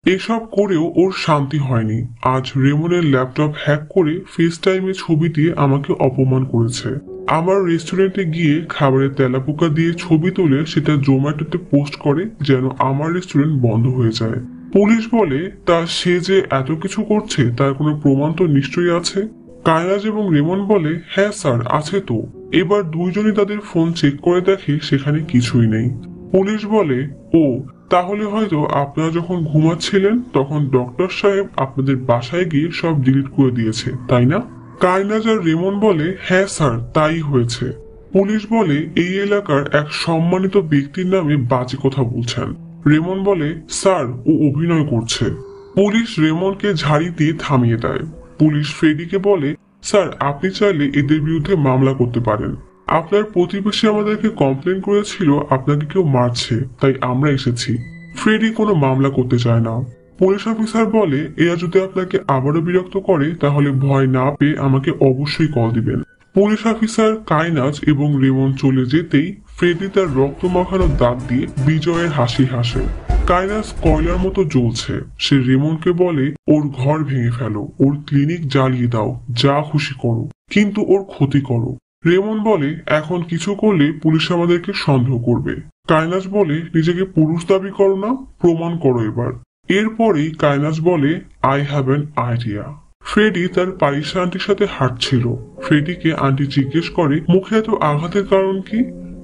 এসব করেও ওর শান্তি হয়নি। আজ রেমনের ল্যাপটপ হ্যাক করে ফেস টাইমে ছবি দিয়ে আমাকে অপমান করেছে। আমার রেস্টুরেন্টে গিয়ে খাবারের তেলাপোকা দিয়ে ছবি তুলে সেটা জোম্যাটোতে পোস্ট করে যেন আমার রেস্টুরেন্ট বন্ধ হয়ে যায়। পুলিশ বলে তা সে যে এত কিছু করছে তার কোনো প্রমাণ তো নিশ্চয়ই আছে। কাইনাস এবং রেমন বলে হ্যাঁ স্যার আছে তো। এবার দুইজনই তাদের ফোন চেক করে দেখে সেখানে কিছুই নেই। পুলিশ বলে ও তাহলে হয়তো আপনারা যখন ঘুমাচ্ছিলেন তখন ডক্টর সাহেব আপনাদের বাসায় গিয়ে সব ডিলিট করে দিয়েছে, তাই না? কাইনাস আর রেমন বলে হ্যাঁ স্যার তাই হয়েছে। পুলিশ বলে এই এলাকার এক সম্মানিত ব্যক্তির নামে বাজে কথা বলছেন। রেমন বলে স্যার ও অভিনয় করছে। পুলিশ রেমনকে ঝাড়ি দিয়ে থামিয়ে দেয়। পুলিশ ফ্রেডিকে বলে স্যার আপনি চাইলে এদের বিরুদ্ধে মামলা করতে পারেন। আপনার প্রতিবেশী আমাদেরকে কমপ্লেন করেছিল আপনাকে কেউ মারছে, তাই আমরা এসেছি। ফ্রেডি কোনো মামলা করতে চায় না। পুলিশ অফিসার বলে এরা যদি আপনাকে আবারও বিরক্ত করে তাহলে ভয় না পেয়ে আমাকে অবশ্যই কল দিবেন। পুলিশ অফিসার কাইনাস এবং রেমন চলে যেতেই ফ্রেডি তার রক্ত মাখানো দাঁত দিয়ে বিজয়ের হাসি হাসে। কাইনাস কয়লার মতো জ্বলছে। সে রেমনকে বলে ওর ঘর ভেঙে ফেলো, ওর ক্লিনিক জ্বালিয়ে দাও, যা খুশি করো, কিন্তু ওর ক্ষতি করো। রেমন বলে এখন কিছু করলে পুলিশ আমাদেরকে সন্দেহ করবে। কাইনাস বলে নিজেকে পুরুষ দাবি করো না, প্রমাণ করো এবার। এরপরেই কাইনাস বলে I have an idea. Freddy তার পারিসা আন্টির সাথে হাঁটছিল। ফ্রেডিকে আন্টি জিজ্ঞেস করে মুখে এত আঘাতের কারণ কি?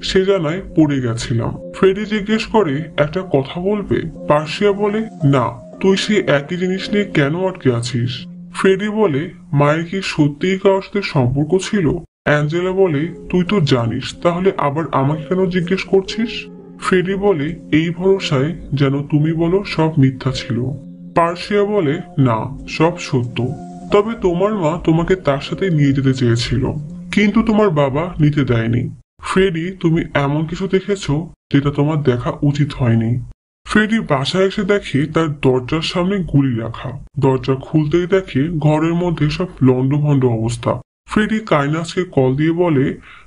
সে জানায় পড়ে গেছিলাম। ফ্রেডি জিজ্ঞেস করে একটা কথা বলবে? পার্সিয়া বলে না, তুই সেই একই জিনিস নিয়ে কেন আটকে আছিস? ফ্রেডি বলে মায়ের কি সত্যিই কারোর সাথে সম্পর্ক ছিল? অ্যাঞ্জেলা বলে তুই তো জানিস, তাহলে আবার আমাকে কেন জিজ্ঞেস করছিস? ফ্রেডি বলে এই ভরসায় যেন তুমি বলো সব মিথ্যা ছিল। পার্সিয়া বলে না, সব সত্য। তবে তোমার মা তোমাকে তার সাথে নিয়ে যেতে চেয়েছিল, কিন্তু তোমার বাবা নিতে দেয়নি। ফ্রেডি তুমি এমন কিছু দেখেছো যেটা তোমার দেখা উচিত হয়নি। ফ্রেডি বাসায় এসে দেখে তার দরজার সামনে গুলি রাখা। দরজা খুলতেই দেখে ঘরের মধ্যে সব লন্ডভন্ড অবস্থা। ফ্রেডি কাইনাসকে কল দিয়ে বলে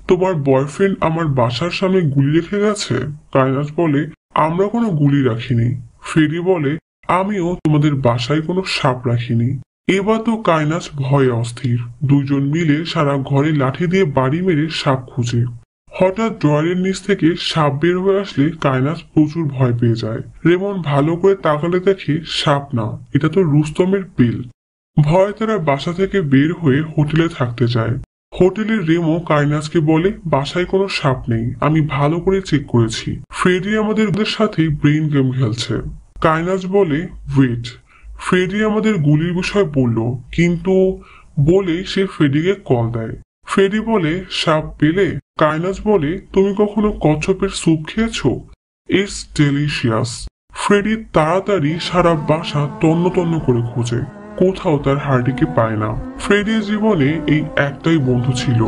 তোমার বয়ফ্রেন্ড আমার বাসার সামনে গুলি রেখে গেছে। কাইনাস বলে আমরা কোনো গুলি রাখিনি। ফ্রেডি বলে আমিও তোমাদের বাসায় কোনো সাপ রাখিনি। এবার তো কাইনাস ভয়ে অস্থির। দুজন মিলে সারা ঘরে লাঠি দিয়ে বাড়ি মেরে সাপ খুঁজে। হঠাৎ ড্রয়ারের নিচ থেকে সাপ বের হয়ে আসলে কায়নাজ প্রচুর ভয় পেয়ে যায়। রেমন ভালো করে তাকালে দেখে সাপ না, এটা তো রুস্তমের বিল। ভয়ে তারা বাসা থেকে বের হয়ে হোটেলে থাকতে যায়। হোটেলের রেমো কায়নাজকে বলে, বাসায় কোনো সাপ নেই, আমি ভালো করে চেক করেছি। ফ্রেডি আমাদের সাথে ব্রেইন গেম খেলছে। কায়নাজ বলে, ওয়েট, ফ্রেডি আমাদের গুলির বিষয় বলল, কিন্তু বলে সে ফ্রেডিকে কল দেয়। ফ্রেডি বলে, সাপ পেলে? কায়নাজ বলে, তুমি কখনো কচ্ছপের স্যুপ খেয়েছো? It's delicious. ফ্রেডি তাড়াতাড়ি সারা বাসা তন্ন তন্ন করে খোঁজে, কোথাও তার হার্ডিকে পায় না। ফ্রেডির জীবনে এই একটাই বন্ধু ছিল,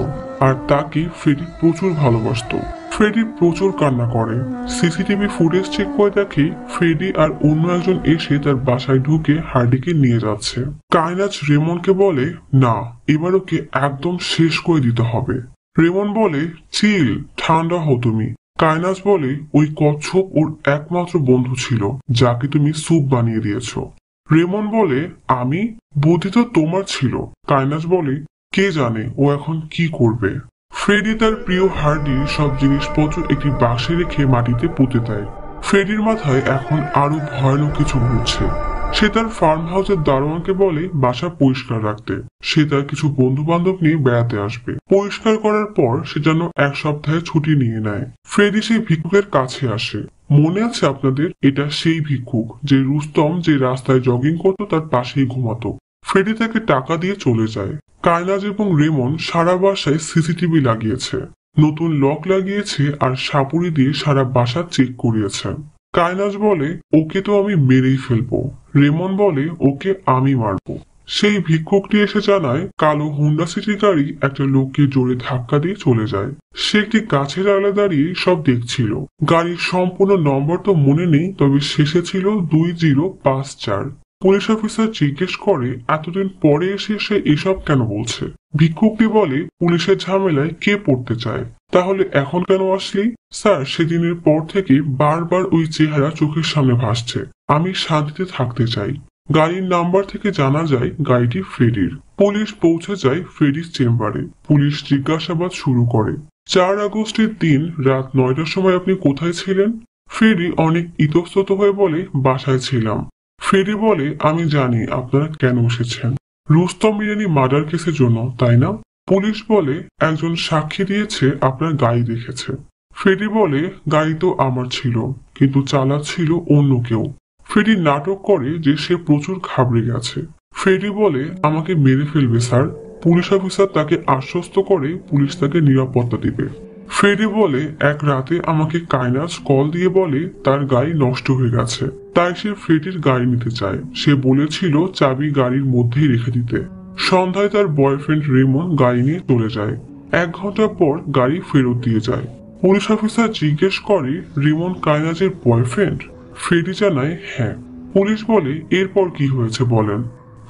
আর তাকে ফ্রেডি প্রচুর ভালোবাসতো। ফ্রেডি প্রচুর কান্না করে। সিসিটিভি ফুটেজ চেক করে দেখে ফ্রেডি আর অন্য একজন এসে তার বাসায় ঢুকে হার্ডিকে নিয়ে যাচ্ছে। কায়নাজ রেমনকে বলে, না, এবার ওকে একদম শেষ করে দিতে হবে। রেমন বলে, চিল, ঠান্ডা হও তুমি। কায়নাজ বলে, ওই কচ্ছপ ওর একমাত্র বন্ধু ছিল, যাকে তুমি স্যুপ বানিয়ে দিয়েছ। রেমন বলে, আমি? বুদ্ধি তো তোমার ছিল। কায়নাজ বলে, কে জানে ও এখন কি করবে। ফ্রেডি তার প্রিয় হার্ডির সব জিনিসপত্র একটি বাক্সে রেখে মাটিতে পুঁতে দেয়। ফ্রেডির মাথায় এখন আরো ভয়ানক কিছু ঘুরছে। সে তার ফার্ম হাউসের দারোয়ানকে বলে বাসা পরিষ্কার রাখতে। সে তার কিছু বন্ধু বান্ধব নিয়ে বেড়াতে আসবে। পরিষ্কার করার পর সে যেন এক সপ্তাহে ছুটি নিয়ে নেয়। ফ্রেডি সেই ভিক্ষুকের কাছে আসে। মনে আছে আপনাদের, এটা সেই ভিক্ষুক যে রুস্তম যে রাস্তায় জগিং করতো তার পাশেই ঘুমাতো। ফ্রেডি তাকে টাকা দিয়ে চলে যায়। কায়নাজ এবং রেমন সারা বাসায় সিসিটিভি লাগিয়েছে, নতুন লক লাগিয়েছে আর সাপুরি দিয়ে সারা বাসা চেক করিয়েছে। কায়নাজ বলে, ওকে তো আমি মেরেই ফেলবো। রেমন বলে, ওকে আমি মারবো। সেই ভিক্ষুকটি এসে জানায় কালো হুন্ডা সিটি গাড়ি একটা লোককে জোরে ধাক্কা দিয়ে চলে যায়। সে একটি গাছের আড়ালে দাঁড়িয়ে সব দেখছিল। গাড়ির সম্পূর্ণ নম্বর তো মনে নেই, তবে শেষে ছিল 2054। পুলিশ অফিসার জিজ্ঞেস করে, এতদিন পরে এসে সে এসব কেন বলছে? ভিক্ষুকটি বলে, পুলিশের ঝামেলায় কে পড়তে চায়? তাহলে এখন কেন আসলি? স্যার, সেদিনের পর থেকে বারবার ওই চেহারা চোখের সামনে ভাসছে। আমি শান্তিতে থাকতে চাই। গাড়ির নাম্বার থেকে জানা যায় গাড়িটি ফ্রেডির। পুলিশ পৌঁছে যায় ফ্রেডির চেম্বারে। পুলিশ জিজ্ঞাসাবাদ শুরু করে। 4 আগস্টের দিন রাত 9টার সময় আপনি কোথায় ছিলেন? ফ্রেডি অনেক ইতস্তত হয়ে বলে, বাসায় ছিলাম। ফ্রেডি বলে, আমি জানি আপনারা কেন এসেছেন। রুস্তম বিরিয়ানি মার্ডার কেসের জন্য, তাই না? পুলিশ বলে, একজন সাক্ষী দিয়েছে আপনার গাড়ি দেখেছে। ফ্রেডি বলে, গাড়ি তো আমার ছিল, কিন্তু চালাচ্ছিল অন্য কেউ। ফ্রেডি নাটক করে যে সে প্রচুর ঘাবড়ে গেছে। ফ্রেডি বলে, আমাকে মেরে ফেলবে স্যার। পুলিশ অফিসার তাকে আশ্বস্ত করে পুলিশ তাকে নিরাপত্তা দিবে। ফ্রেডি বলে, এক রাতে আমাকে কায়নাজ কল দিয়ে বলে তার গাড়ি নষ্ট হয়ে গেছে, তাই সে ফ্রেডির গাড়ি নিতে চায়। সে বলেছিল চাবি গাড়ির মধ্যেই রেখে দিতে। সন্ধ্যায় তার বয়ফ্রেন্ড রেমন গাড়ি নিয়ে চলে যায়। 1 ঘন্টা পর গাড়ি ফেরত দিয়ে যায়। পুলিশ অফিসার জিজ্ঞেস করে, রেমন কায়নাজের বয়ফ্রেন্ড? ফ্রেডি জানায়, হ্যাঁ। পুলিশ বলে, এরপর কি হয়েছে বলেন।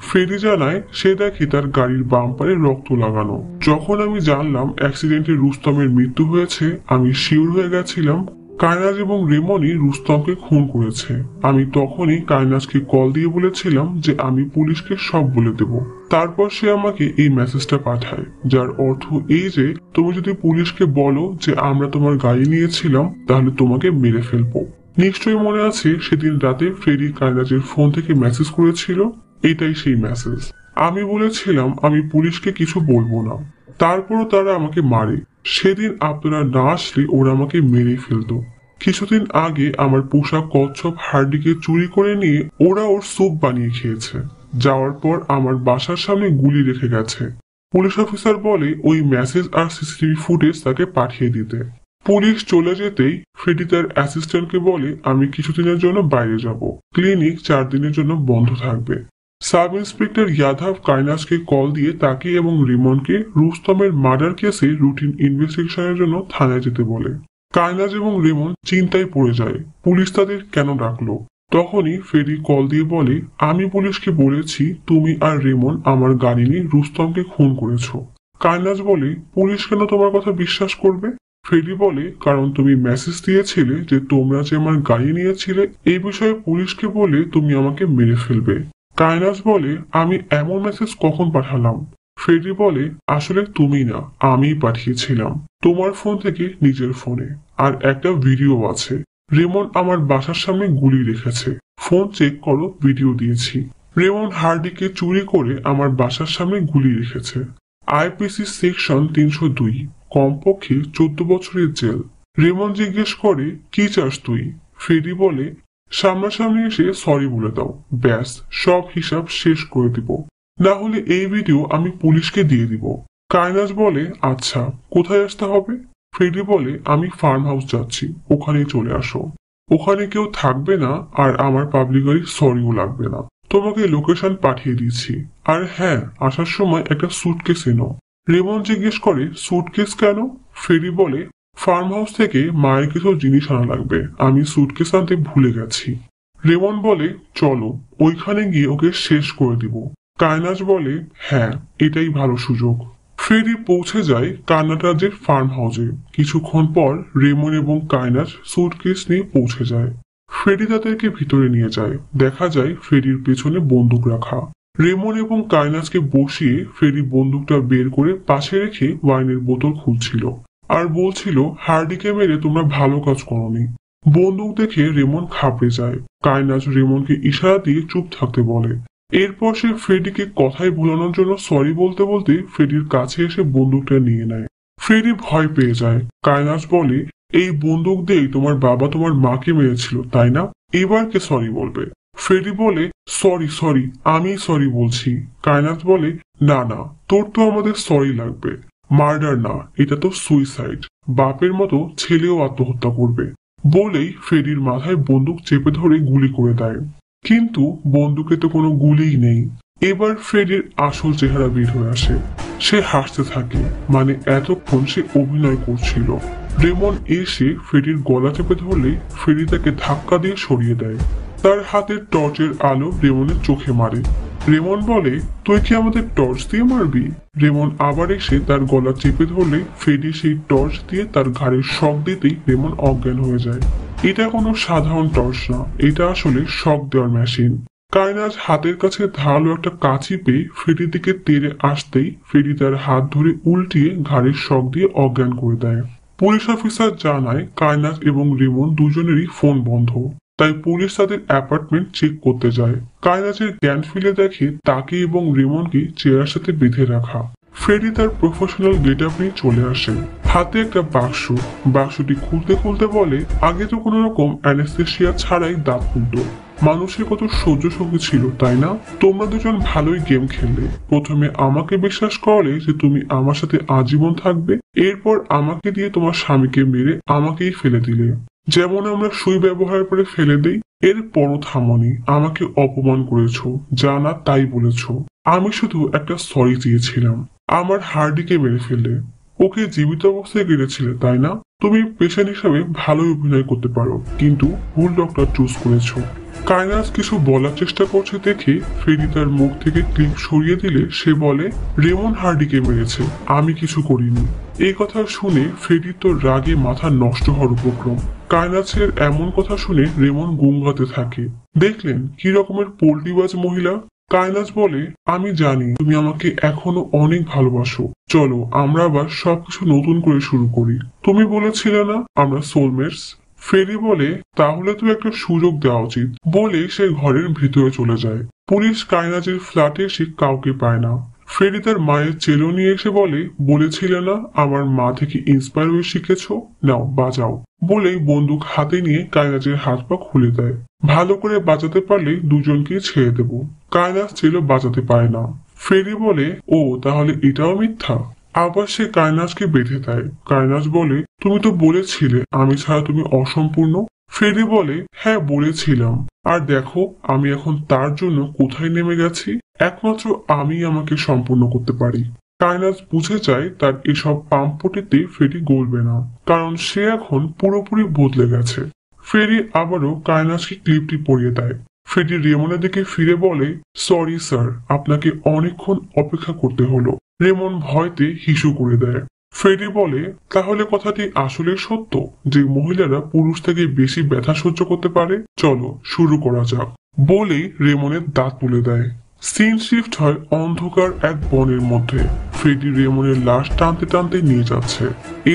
ফ্রেডি জানায়, সে দেখে তার গাড়ির বাম্পারে রক্ত লাগানো। যখন আমি জানলাম অ্যাক্সিডেন্টে রুস্তমের মৃত্যু হয়েছে, আমি শিওর হয়ে গেছিলাম কায়নাজ এবং রেমনই রুস্তমকে খুন করেছে। আমি তখনই কায়নাজকে কল দিয়ে বলেছিলাম যে আমি পুলিশকে সব বলে দেব। তারপর সে আমাকে এই মেসেজটা পাঠায়, যার অর্থ এই যে তুমি যদি পুলিশকে বলো যে আমরা তোমার গাড়ি নিয়েছিলাম, তাহলে তোমাকে মেরে ফেলবো। নিশ্চয়ই মনে আছে সেদিন রাতে ফ্রেডি কায়নাজের ফোন থেকে মেসেজ করেছিল। এটাই সেই মেসেজ। আমি বলেছিলাম আমি পুলিশকে কিছু বলবো না, তারপরও তারা আমাকে মারে। সেদিন আপনারা না আসলে ওরা আমাকে মেরে ফেলতো। কিছুদিন আগে আমার পোষা কচ্ছপ হার্ডিকে চুরি করে নিয়ে ওরা ওর স্যুপ বানিয়ে খেয়েছে। যাওয়ার পর আমার বাসার সামনে গুলি রেখে গেছে। পুলিশ অফিসার বলে ওই মেসেজ আর সিসিটিভি ফুটেজ তাকে পাঠিয়ে দিতে। পুলিশ চলে যেতেই ফ্রেডি তার অ্যাসিস্ট্যান্টকে বলে, আমি কিছুদিনের জন্য বাইরে যাব, ক্লিনিক 4 দিনের জন্য বন্ধ থাকবে। সাব ইন্সপেক্টর ইয়াদাভ কায়নাজকে কল দিয়ে তাকে এবং রিমনকে রুস্তমের মার্ডার কেসে রুটিন ইনভেস্টিগেশনের জন্য থানায় যেতে বলে। কায়নাজ এবং রিমন চিন্তায় পড়ে যায়, পুলিশ তাদের কেন ডাকলো। তখনই ফ্রেডি কল দিয়ে বলে, আমি পুলিশকে বলেছি তুমি আর রিমন আমার গাড়ি নিয়ে রুস্তমকে খুন করেছো। কায়নাজ বলে, পুলিশ কেন তোমার কথা বিশ্বাস করবে? ফ্রেডি বলে, কারণ তুমি মেসেজ দিয়েছিলে যে তোমরা যে আমার গাড়ি নিয়েছিলে এই বিষয়ে পুলিশকে বলে তুমি আমাকে মেরে ফেলবে। কায়নাজ বলে, আমি এমন মেসেজ কখন পাঠালাম? ফ্রেডি বলে, আসলে তুমি না, আমিই পাঠিয়েছিলাম তোমার ফোন থেকে নিজের ফোনে। আর একটা ভিডিও আছে, রেমন আমার বাসার সামনে গুলি রেখেছে, ফোন চেক করো, ভিডিও দিয়েছি। রেমন হার্ডিকে চুরি করে আমার বাসার সামনে গুলি রেখেছে। আইপিসি সেকশন 302, কমপক্ষে 14 বছরের জেল। রেমন জিজ্ঞেস করে, কি চাস তুই? ফ্রেডি বলে, সামনাসামনি এসে সরি বলে দাও, ব্যাস সব হিসাব শেষ করে দিব, না হলে এই ভিডিও আমি পুলিশকে দিয়ে দিব। কায়নাজ বলে, আচ্ছা কোথায় আসতে হবে? ফ্রেডি বলে, আমি ফার্ম হাউস যাচ্ছি, ওখানেই চলে আসো। ওখানে কেউ থাকবে না, আর আমার পাবলিকলি সরিও লাগবে না। তোমাকে লোকেশন পাঠিয়ে দিচ্ছি। আর হ্যাঁ, আসার সময় একটা সুটকেস এনো। রেমন জিজ্ঞেস করে, সুটকেস কেন? ফ্রেডি বলে, ফার্ম হাউস থেকে মায়ের কিছু জিনিস আনা লাগবে, আমি সুটকেস আনতে ভুলে গেছি। রেমন বলে, চলো ওইখানে গিয়ে ওকে শেষ করে দিব। কায়নাজ বলে, হ্যাঁ এটাই ভালো সুযোগ। ফ্রেডি পৌঁছে যায় কার্নাটাজের ফার্ম হাউসে। কিছুক্ষণ পর রেমন এবং কায়নাজ সুটকেস নিয়ে পৌঁছে যায়। ফ্রেডি তাদেরকে ভিতরে নিয়ে যায়। দেখা যায় ফ্রেডির পেছনে বন্দুক রাখা। রেমন এবং কায়নাজকে বসিয়ে ফ্রেডি বন্দুকটা বের করে পাশে রেখে ওয়াইনের বোতল খুলছিল আর বলছিল, হার্ডিকে মেরে তোমরা ভালো কাজ করোনি। বন্দুক দেখে রেমন ঘাবড়ে যায়। কায়নাজ রেমনকে ইশারা দিয়ে চুপ থাকতে বলে। এরপর সে ফ্রেডিকে কথাই ভুলানোর জন্য সরি বলতে বলতে ফ্রেডির কাছে এসে বন্দুকটা নিয়ে নেয়। ফ্রেডি ভয় পেয়ে যায়। কায়নাজ বলে, এই বন্দুক দিয়েই তোমার বাবা তোমার মাকে মেরেছিল, তাই না? এবার কে সরি বলবে? ফ্রেডি বলে, সরি সরি, আমি সরি বলছি। কায়নাজ বলে, না না, তোর তো আমাদের সরি লাগবে। মার্ডার না, এটা তো সুইসাইড। বাপের মতো ছেলেও আত্মহত্যা করবে। বলেই ফ্রেডির মাথায় বন্দুক চেপে ধরে গুলি করে দেয়। কিন্তু বন্দুকে তো কোনো গুলিই নেই। এবার ফ্রেডির আসল চেহারা বের হয়ে আসে। সে হাসতে থাকে, মানে এতক্ষণ সে অভিনয় করছিল। রেমন এসে ফ্রেডির গলা চেপে ধরলে ফ্রেডি তাকে ধাক্কা দিয়ে সরিয়ে দেয়। তার হাতের টর্চের আলো রেমনের চোখে মারে। রেমন বলে, তুই কি আমাদের টর্চ দিয়ে মারবি? রেমন আবার এসে তার গলা চেপে ধরলে ফ্রেডি সেই টর্চ দিয়ে তার ঘাড়ের শক দিতেই রেমন অজ্ঞান হয়ে যায়। এটা কোনো সাধারণ টর্চ না, এটা আসলে শক দেওয়ার মেশিন। কায়নাজ হাতের কাছে ধারালো একটা কাঁচি পেয়ে ফ্রেডির দিকে তেড়ে আসতেই ফ্রেডি তার হাত ধরে উল্টিয়ে ঘাড়ের শক দিয়ে অজ্ঞান করে দেয়। পুলিশ অফিসার জানায় কায়নাজ এবং রেমন দুজনেরই ফোন বন্ধ, তাই পুলিশ তাদের অ্যাপার্টমেন্ট চেক করতে যায়। কায়নাজের জ্ঞান ফিরে দেখে তাকে এবং রেমনকে চেয়ারের সাথে বেঁধে রাখা। ফ্রেডি তার প্রফেশনাল গেটআপ নিয়ে চলে আসে, হাতে একটা বাক্স। বাক্সটি খুলতে খুলতে বলে, আগে তো কোনো রকম অ্যানেস্থেশিয়া ছাড়াই দাঁত খুলতো। মানুষের কত সহ্য শক্তি ছিল, তাই না? তোমরা দুজন ভালোই গেম খেললে। প্রথমে আমাকে বিশ্বাস করলে যে তুমি আমার সাথে আজীবন থাকবে, এরপর আমাকে দিয়ে তোমার স্বামীকে মেরে আমাকেই ফেলে দিলে। যেমন আমরা সুই ব্যবহার করে ফেলে দেই, এরপরও থামনি, আমাকে অপমান করেছো, যা না তাই বলেছো। আমি শুধু একটা সরি চেয়েছিলাম। আমার হার্ডিকে মেরে ফেললে, ওকে জীবিত অবস্থায় কেটেছিলে, তাই না? তুমি পেশেন্ট হিসাবে ভালোই অভিনয় করতে পারো, কিন্তু ভুল ডক্টর চুজ করেছো। কায়নাজ কিছু বলার চেষ্টা করছে দেখে ফ্রেডি তার মুখ থেকে ক্লিপ সরিয়ে দিলে সে বলে, রেমন হার্ডিকে মেরেছে, আমি কিছু করিনি। এই কথা শুনে ফ্রেডি তো রাগে মাথা নষ্ট হওয়ার উপক্রম। কায়নাজের এমন কথা শুনে রেমন গুঙ্গাতে থাকে। দেখলেন কি রকমের পোল্টিবাজ মহিলা। কায়নাজ বলে, আমি জানি তুমি আমাকে এখনো অনেক ভালোবাসো, চলো আমরা আবার সবকিছু নতুন করে শুরু করি। তুমি বলেছিলে না আমরা সোলমেটস? ফ্রেডি বলে, তাহলে তো একটা সুযোগ দেওয়া উচিত। বলে সে ঘরের ভিতরে চলে যায়। পুলিশ কায়নাজের ফ্ল্যাটে সে কাউকে পায় না। ফ্রেডি তার মায়ের চেলো নিয়ে এসে বলে, বলেছিলে না আমার মা থেকে ইন্সপায়ার হয়ে শিখেছো, নাও বাজাও। বলেই বন্দুক হাতে নিয়ে কায়নাজের হাত পা খুলে দেয়। ভালো করে বাজাতে পারলে দুজনকে ছেড়ে দেব। কায়নাজ চেলো বাজাতে পারে না। ফ্রেডি বলে, ও তাহলে এটাও মিথ্যা? আবার সে কায়নাজকে বেঁধে দেয়। কায়নাজ বলে, তুমি তো বলেছিলে আমি ছাড়া তুমি অসম্পূর্ণ। ফ্রেডি বলে, হ্যাঁ বলেছিলাম, আর দেখো আমি এখন তার জন্য কোথায় নেমে গেছি। একমাত্র আমি আমাকে সম্পূর্ণ করতে পারি। কায়নাজ বুঝে যায় তার এসব পাম্পটিতে ফ্রেডি গলবে না, কারণ সে এখন পুরোপুরি বদলে গেছে। ফ্রেডি আবারও কায়নাজকে ক্লিপটি পরিয়ে দেয়। ফ্রেডি রেমনের দিকে ফিরে বলে, সরি স্যার, আপনাকে অনেকক্ষণ অপেক্ষা করতে হলো। রেমন ভয়তে হিসু করে দেয়। ফ্রেডি বলে, তাহলে কথাটি আসলে সত্য যে মহিলারা পুরুষ থেকে বেশি ব্যথা সহ্য করতে পারে? চলো শুরু করা যাক। বলেই রেমনের দাঁত তুলে দেয়। সিন শিফট হয় অন্ধকার এক বনের মধ্যে। ফ্রেডি রেমনের লাশ টানতে টানতে নিয়ে যাচ্ছে।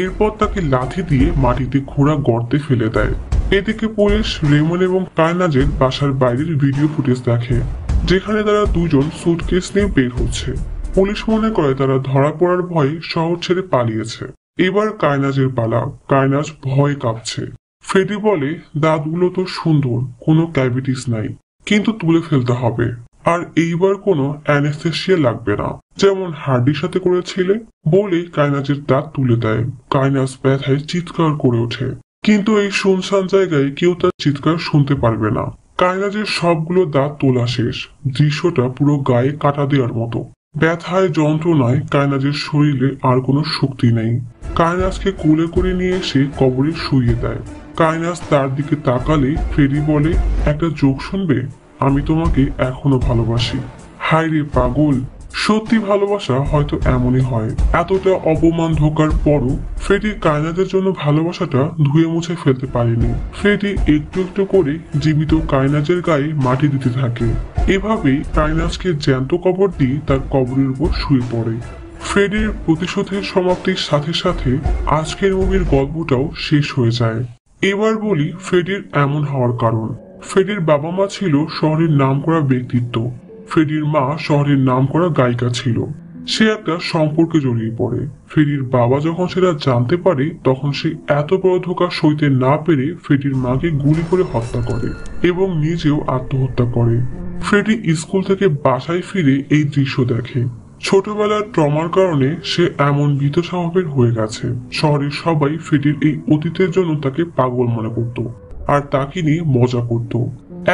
এরপর তাকে লাথি দিয়ে মাটিতে খোঁড়া গর্তে ফেলে দেয়। এদিকে পুলিশ রেমন এবং কায়নাজের বাসার বাইরের ভিডিও ফুটেজ দেখে, যেখানে তারা দুজন সুটকেস নিয়ে বের হচ্ছে। পুলিশ মনে করে তারা ধরা পড়ার ভয়ে শহর ছেড়ে পালিয়েছে। এবার কায়নাজের পালা। কায়নাজ ভয়ে কাঁপছে। ফ্রেডি বলে, দাঁতগুলো তো সুন্দর, কোনো ক্যাভিটিস নাই, কিন্তু তুলে ফেলতে হবে। আর এইবার কোনো অ্যানেস্থেসিয়া লাগবে না, যেমন হার্ডির সাথে করেছিলে। বলে কায়নাজের দাঁত তুলে দেয়। কায়নাজ ব্যথায় চিৎকার করে ওঠে, কিন্তু এই শুনশান জায়গায় কেউ তার চিৎকার শুনতে পারবে না। কায়নাজের সবগুলো দাঁত তোলা শেষ। দৃশ্যটা পুরো গায়ে কাটা দেওয়ার মতো। ব্যথায় যন্ত্রণায় কায়নাজের শরীরে আর কোনো শক্তি নেই। কায়নাজকে কোলে করে নিয়ে এসে কবরে শুইয়ে দেয়। কায়নাজ তার দিকে তাকালে ফ্রেডি বলে, একটা জোক শুনবে? আমি তোমাকে এখনো ভালোবাসি। হায় রে পাগল, সত্যি ভালোবাসা হয়তো এমনই হয়। এতটা অপমান ধোকার পরও ফ্রেডি কায়নাজের জন্য ভালোবাসাটা ধুয়ে মুছে ফেলতে পারেনি। ফ্রেডি একটু একটু করে জীবিত কায়নাজের গায়ে মাটি দিতে থাকে। এভাবেই কায়নাজকে জ্যান্ত কবর দিয়ে তার কবরের উপর শুয়ে পড়ে। ফ্রেডির প্রতিশোধের সমাপ্তির সাথে সাথে আজকের মুভির গল্পটাও শেষ হয়ে যায়। এবার বলি ফ্রেডির এমন হওয়ার কারণ। ফ্রেডির বাবা মা ছিল শহরের নামকরা ব্যক্তিত্ব। ফ্রেডির মা শহরের নামকরা গায়িকা ছিল। সে একটা সম্পর্কে জড়িয়ে পড়ে। ফ্রেডির বাবা যখন সেটা জানতে পারে, তখন সে এত বড় ধোঁকা সইতে না পেরে ফ্রেডির মাকে গুলি করে হত্যা করে এবং নিজেও আত্মহত্যা করে। ফ্রেডি স্কুল থেকে বাসায় ফিরে এই দৃশ্য দেখে। ছোটবেলার ট্রমার কারণে সে এমন ভীত স্বভাবের হয়ে গেছে। শহরের সবাই ফ্রেডির এই অতীতের জন্য তাকে পাগল মনে করত আর তাকে নিয়ে মজা করত।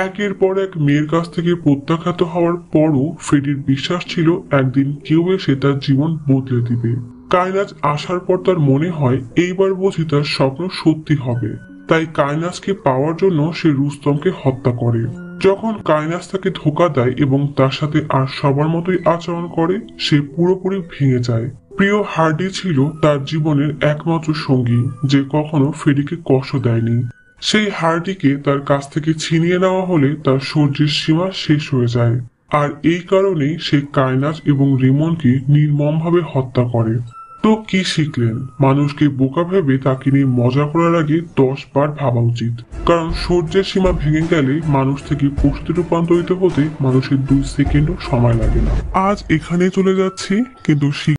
একের পর এক মেয়ের কাছ থেকে প্রত্যাখ্যাত হওয়ার পরও ফ্রেডির বিশ্বাস ছিল একদিন কেউ এসে তার জীবন বদলে দিবে। কায়নাজ আসার পর তার মনে হয় এইবার বুঝি তার স্বপ্ন সত্যি হবে। তাই কায়নাজকে পাওয়ার জন্য সে রুস্তমকে হত্যা করে। যখন কায়নাজ তাকে ধোঁকা দেয় এবং তার সাথে আর সবার মতোই আচরণ করে, সে পুরোপুরি ভেঙে যায়। প্রিয় হার্ডি ছিল তার জীবনের একমাত্র সঙ্গী, যে কখনো ফ্রেডিকে কষ্ট দেয়নি। সেই হার্ডিকে তার কাছ থেকে ছিনিয়ে নেওয়া হলে তার সহ্যের সীমা শেষ হয়ে যায়। আর এই কারণেই সে কায়নাজ এবং রিমনকে নির্মমভাবে হত্যা করে। তো কি শিখলেন? মানুষকে বোকা ভেবে তাকে নিয়ে মজা করার আগে 10 বার ভাবা উচিত। কারণ সহ্যের সীমা ভেঙে গেলে মানুষ থেকে পশুতে রূপান্তরিত হতে মানুষের 2 সেকেন্ডও সময় লাগে না। আজ এখানে চলে যাচ্ছি, কিন্তু